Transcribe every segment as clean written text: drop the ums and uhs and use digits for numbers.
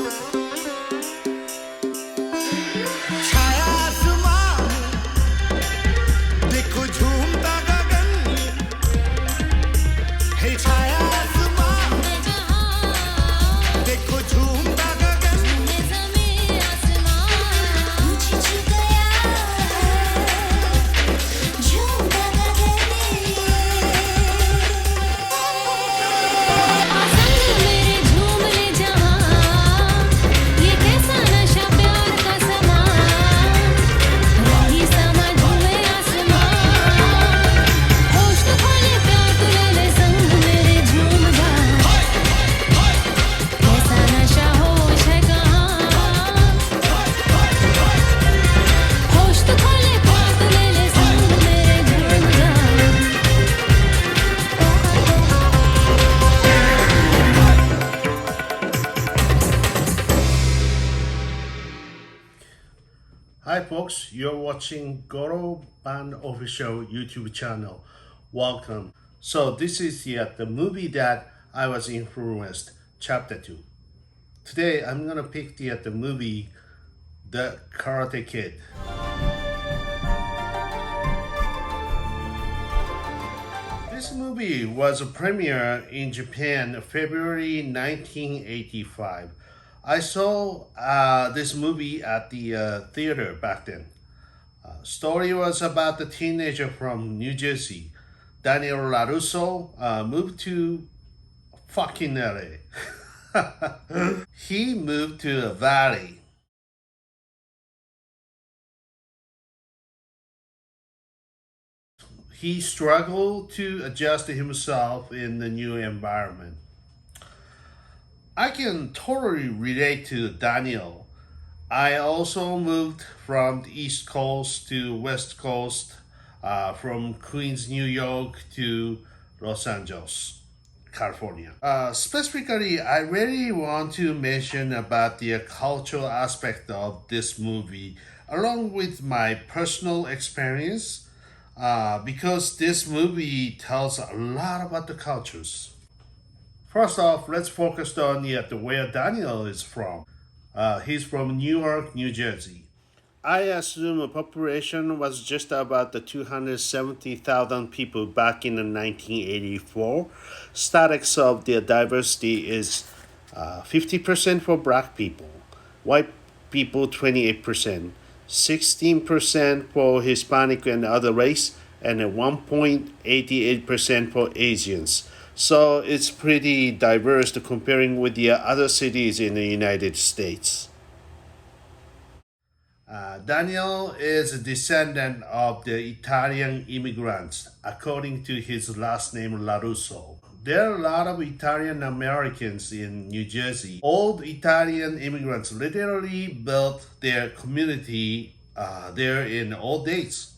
छाया आसमान देखो झूमता गगन है छाया आसमान देखो झूमता गगन Hi folks, you're watching GORO Band Official YouTube channel. Welcome. So this is the movie that I was influenced, Chapter 2. Today I'm gonna pick the movie The Karate Kid. This movie was premiered in Japan February 1985. I saw this movie at the theater back then. Story was about the teenager from New Jersey, Daniel LaRusso, moved to fucking LA. He moved to the valley. He struggled to adjust himself in the new environment. I can totally relate to Daniel. I also moved from the East Coast to West Coast, from Queens, New York to Los Angeles, California. Specifically, I really want to mention about the cultural aspect of this movie, along with my personal experience, because this movie tells a lot about the cultures. First off, let's focus on where Daniel is from. He's from Newark, New Jersey. I assume the population was just about the 270,000 people back in the 1984. Statistics of the diversity is 50% for black people, white people 28%, 16% for Hispanic and other race, and 1.88% for Asians. So it's pretty diverse comparing with the other cities in the United States. Daniel is a descendant of the Italian immigrants, according to his last name LaRusso. There are a lot of Italian Americans in New Jersey. Old Italian immigrants literally built their community there in old days.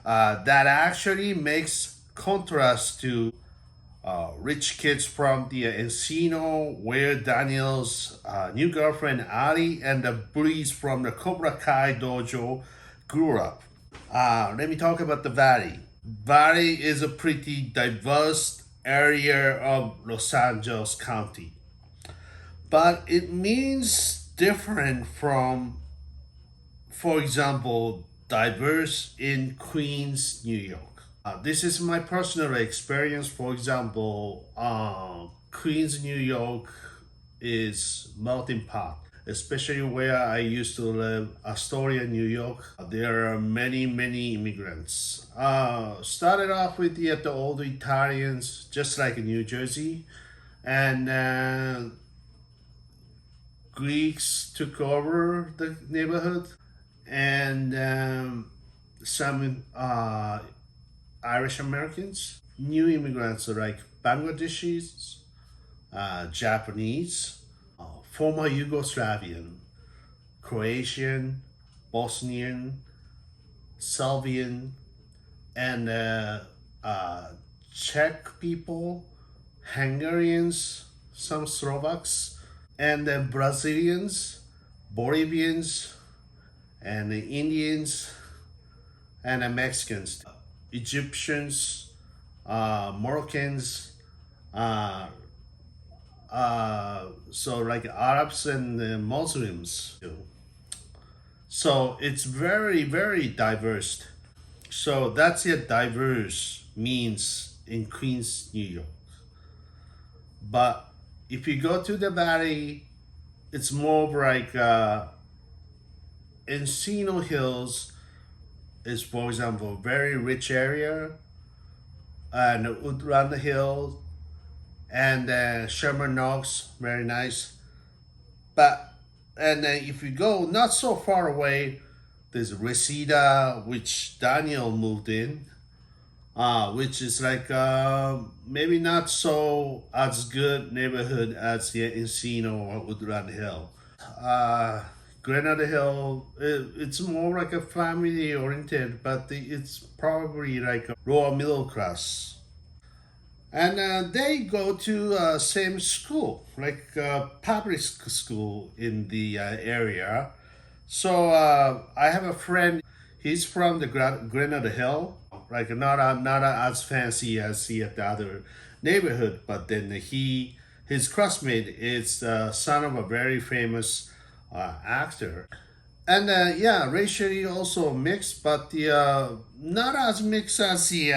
That actually makes contrast to rich kids from the Encino, where Daniel's new girlfriend Ali and the bullies from the Cobra Kai dojo grew up. Let me talk about the Valley. Valley is a pretty diverse area of Los Angeles County, but it means different from, for example, diverse in Queens, New York. This is my personal experience. For example, Queens, New York is melting pot, especially where I used to live, Astoria, New York. There are many, many immigrants. Started off with the old Italians, just like in New Jersey, and Greeks took over the neighborhood, and some Irish Americans, new immigrants like Bangladeshis, Japanese, former Yugoslavian, Croatian, Bosnian, Serbian, and Czech people, Hungarians, some Slovaks, and Brazilians, Bolivians, and Indians, and Mexicans, Egyptians, Moroccans, so like Arabs and Muslims too. So it's very, very diverse. So that's what diverse means in Queens, New York. But if you go to the valley, it's more of like Encino Hills is, for example, a very rich area, and Utranda Hills and Sherman Oaks, very nice. But and if you go not so far away, there's Reseda, which Daniel moved in, which is like maybe not so as good neighborhood as the Encino or Woodland Hill. Uh, Granada Hill, it's more like a family oriented, but it's probably like a lower middle class. And they go to same school, like public school in the area. So I have a friend. He's from the Granada Hill, like not as fancy as the other neighborhood, but then his classmate is the son of a very famous actor. And yeah, racially also mixed, but the not as mixed as the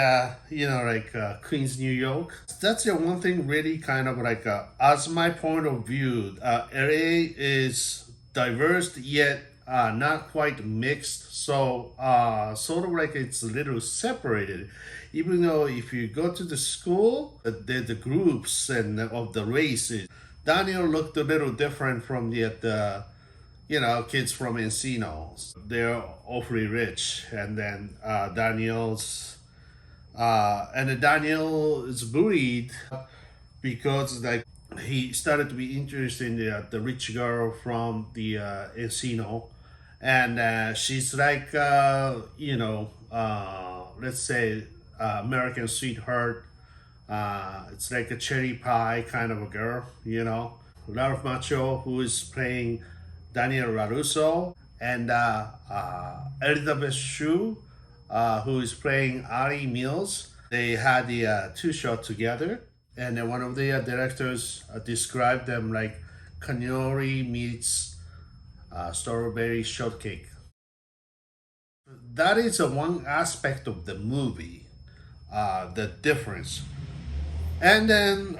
like Queens, New York. That's the one thing really kind of like as my point of view. LA is diverse yet not quite mixed, so sort of like it's a little separated. Even though if you go to the school, the groups and of the races, Daniel looked a little different from the kids from Encino. They're awfully rich, and then Daniel is bullied because like he started to be interested in the rich girl from the Encino, and she's like let's say American sweetheart. It's like a cherry pie kind of a girl, Ralph Macho, who is playing Daniel LaRusso, and Elizabeth Shue, who is playing Ari Mills. They had the two shots together, and one of the directors described them like cannoli meets strawberry shortcake. That is one aspect of the movie, the difference. And then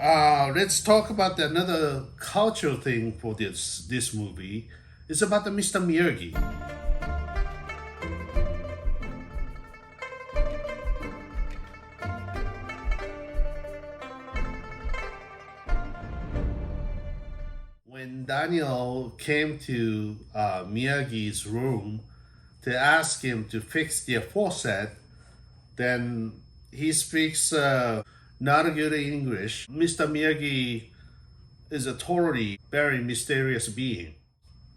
let's talk about another cultural thing for this movie. It's about the Mr. Miyagi. When Daniel came to Miyagi's room to ask him to fix the faucet, then he speaks not a good English. Mr. Miyagi is a totally very mysterious being.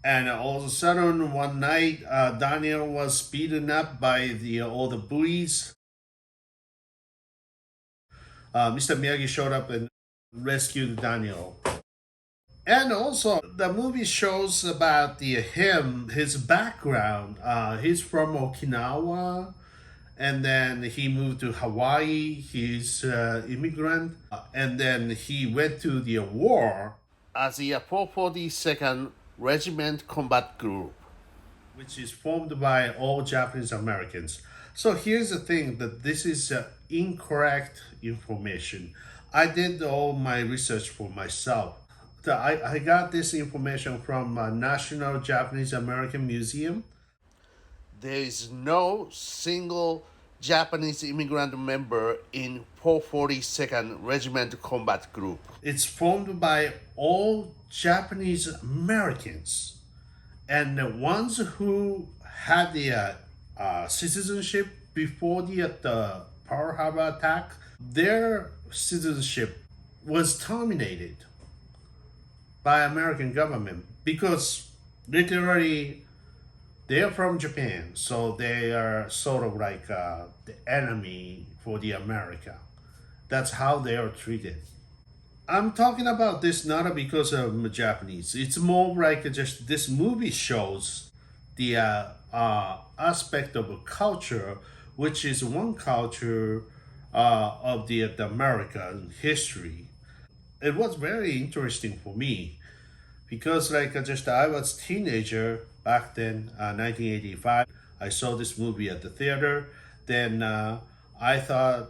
And all of a sudden, one night, Daniel was beaten up by all the bullies. Mr. Miyagi showed up and rescued Daniel. And also, the movie shows about his background. He's from Okinawa, and then he moved to Hawaii. He's an immigrant, and then he went to the war as the 442nd Regiment Combat Group, which is formed by all Japanese Americans. So here's the thing: that this is incorrect information. I did all my research for myself. I got this information from National Japanese American Museum. There is no single Japanese immigrant member in 442nd Regiment Combat Group. It's formed by all Japanese Americans, and the ones who had the citizenship before the Pearl Harbor attack, their citizenship was terminated by American government because literally they're from Japan, so they are sort of like the enemy for the America. That's how they are treated. I'm talking about this not because of Japanese. It's more like just this movie shows the aspect of a culture, which is one culture of the American history. It was very interesting for me because just I was teenager back then, 1985. I saw this movie at the theater. Then I thought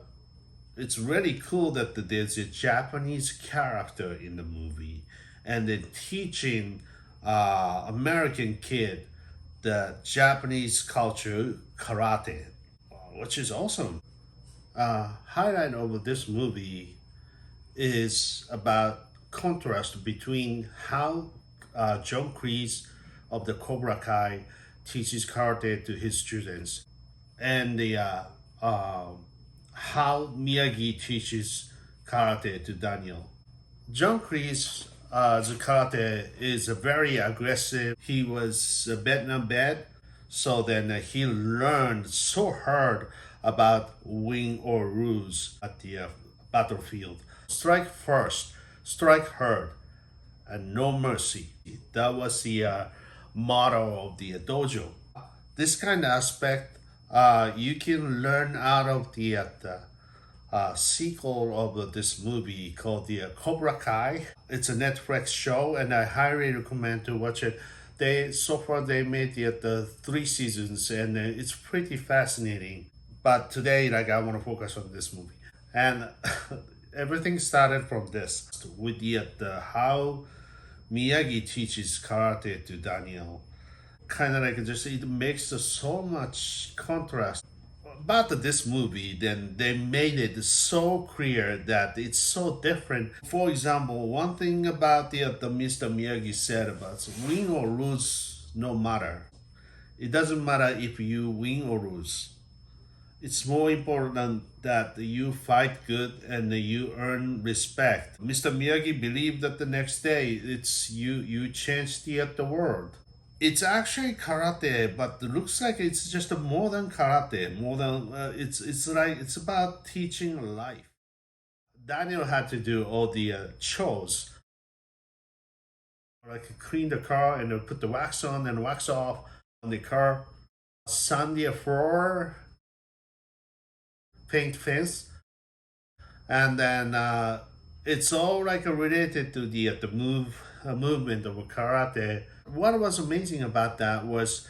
it's really cool that there's a Japanese character in the movie, and then teaching American kid the Japanese culture karate, which is awesome. Highlight of this movie is about contrast between how John Kreese of the Cobra Kai teaches karate to his students and the how Miyagi teaches karate to Daniel. John Kreese, the karate is very aggressive. He was a Vietnam vet, so then he learned so hard about win or lose at the battlefield. Strike first, strike hard, and no mercy. That was the motto of the dojo. This kind of aspect you can learn out of the sequel of this movie called the Cobra Kai. It's a Netflix show, and I highly recommend to watch it. They so far they made the 3 seasons, and it's pretty fascinating. But today, I want to focus on this movie, and everything started from this with the how Miyagi teaches karate to Daniel. Kind of just it makes so much contrast about this movie. Then they made it so clear that it's so different. For example, one thing about the Mr. Miyagi said about win or lose, no matter. It doesn't matter if you win or lose. It's more important that you fight good and you earn respect. Mr. Miyagi believed that the next day it's you change the world. It's actually karate, but it looks like it's just a modern karate. Modern, it's like it's about teaching life. Daniel had to do all the chores, like clean the car and then put the wax on and wax off on the car, sand the floor, paint fence, and then it's all related to the movement of karate. What was amazing about that was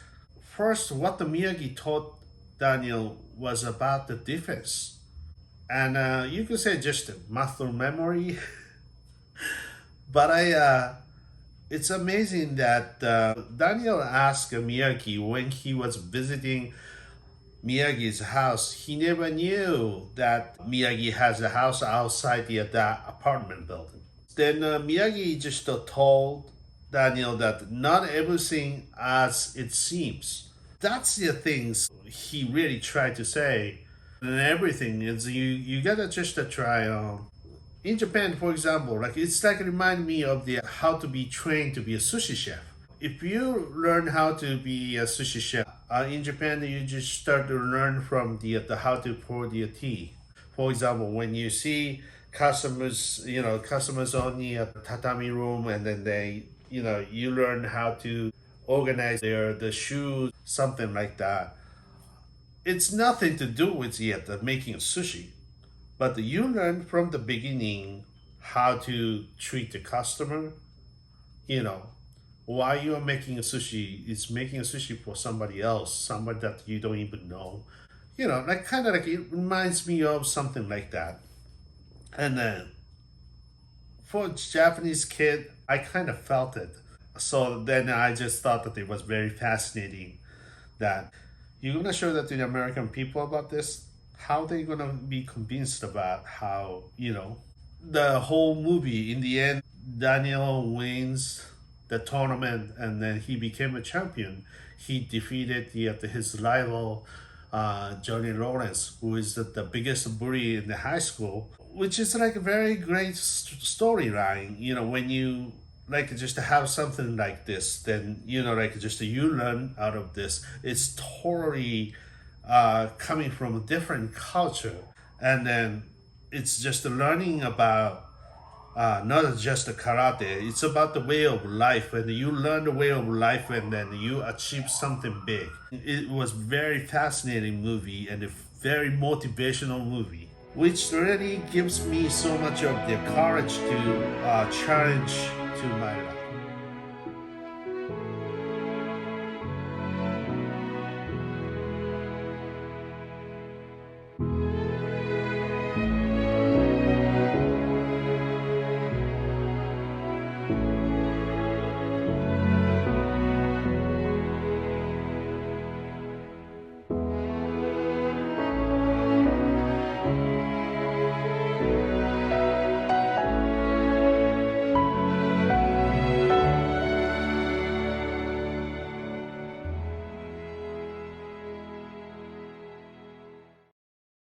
first what the Miyagi taught Daniel was about the defense, and you could say just muscle memory. But it's amazing that Daniel asked Miyagi when he was visiting Miyagi's house. He never knew that Miyagi has a house outside that apartment building. Then Miyagi just told Daniel that not everything as it seems. That's the things he really tried to say. And everything is you gotta just try. In Japan, for example, it's remind me of the how to be trained to be a sushi chef. If you learn how to be a sushi chef in Japan, you just start to learn from the how to pour the tea. For example, when you see customers, customers on the tatami room, and then you learn how to organize the shoes, something like that. It's nothing to do with the making of sushi, but you learn from the beginning how to treat the customer. You know, why you are making a sushi is making a sushi for somebody else, somebody that you don't even know. Kind of it reminds me of something like that. And then for a Japanese kid, I kind of felt it. So then I just thought that it was very fascinating that you're gonna show that to the American people about this. How they gonna be convinced about how the whole movie in the end Daniel wins the tournament and then he became a champion. He defeated his rival Johnny Lawrence, who is the biggest bully in the high school, which is a very great storyline. When you just to have something like this, then just you learn out of this. It's totally coming from a different culture, and then it's just learning about not just the karate. It's about the way of life, and you learn the way of life, and then you achieve something big. It was very fascinating movie and a very motivational movie. which really gives me so much of the courage to challenge to my life.